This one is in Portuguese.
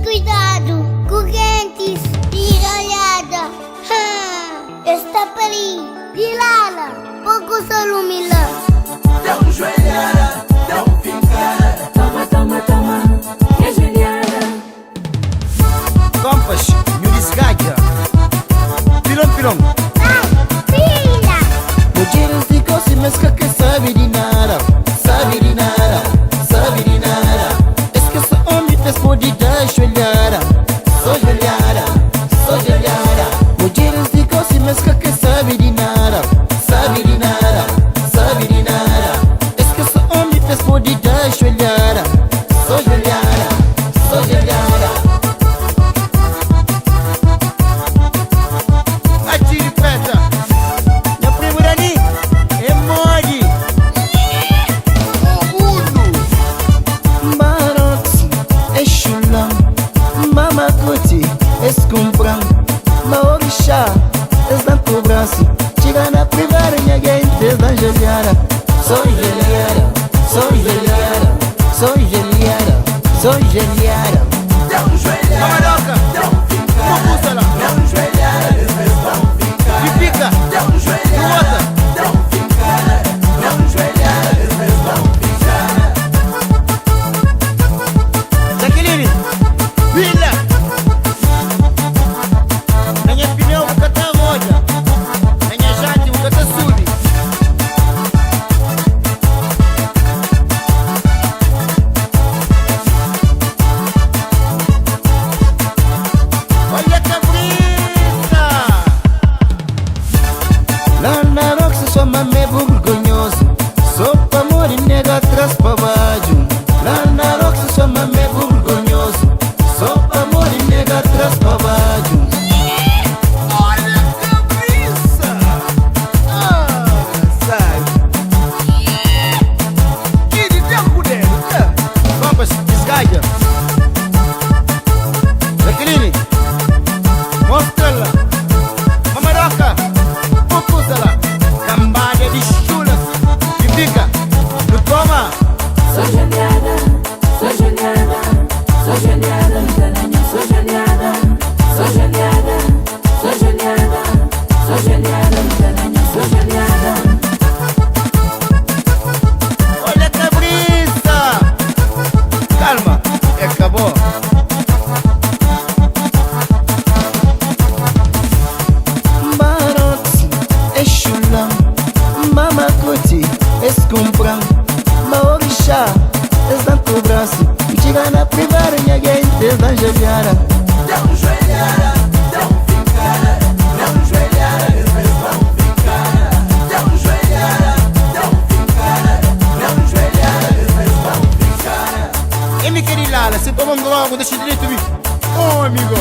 cuidado, correntes, tira olhada. Está pari, dilala, pouco solo milã. Dá um joelhada, dá um fincada. Toma, toma, toma, que joelhada. Kompas, Nurisgaja. Pilom, pilom. Filha! Mulheres de gosto, mas que sabe de nada. Sabe de nada, sabe de nada. Esqueça homem, pode dar joelhada. Só joelhada, só joelhada. Mulheres de gosto, mas que sabe de nada. Sabe de nada, sabe de nada. Esqueça homem, pode dar joelhada. Só joelhada, só joelhada. Atire preta. Minha prima Dani é mole. Marote é chulão. Mamacote é escumpram. Maorixá é zanto braço. Chega na privada, ninguém desde a gelhada. Só gelhada, só gelhada, só gelhada, só gelhada. Dá um joelhada, Mamaroca, dá um fincada. Popúzala, Dá um joelhada, dá um fincada. Pipica, Dá um joelhada, dá um fincada. Dá um joelhada, dá um fincada. Jaqueline, Vila. Na minha opinião, o cata roda. Na minha jante, o cata sube. Olha a cabrita. Lá na Roxa, sua mamãe é vergonhoso. Só pra amor e nega atrás pra baixo. Lá na Roxa, sua mamãe é vergonhoso. Só pra amor e nega atrás pra baixo. Olha a cabeça! Sabe? Que de tempo dele, né? Kompas, desgaja. Jaqueline, mostra-la. Mamaroca, Popúzala. Cambada de chulas. E fica, não toma. Sou joelhada, sou joelhada, sou joelhada, caranha, sou joelhada, sou joelhada, sou joelhada, sou joelhada, caranha, sou joelhada. Olha a cabrita. Calma, acabou. Marote é chulão. Mamacote é escumpram. Maorixá é zanto braço. Chega na privada, ninguém desde a gelhada. Dá um joelhada, dá um fincada. Dá um joelhada, dá um fincada. Dá um joelhada, dá um fincada. Dá um joelhada, dá um fincada. E me queria lá, se tomam logo, deixa direito de mim. Oh, amigo.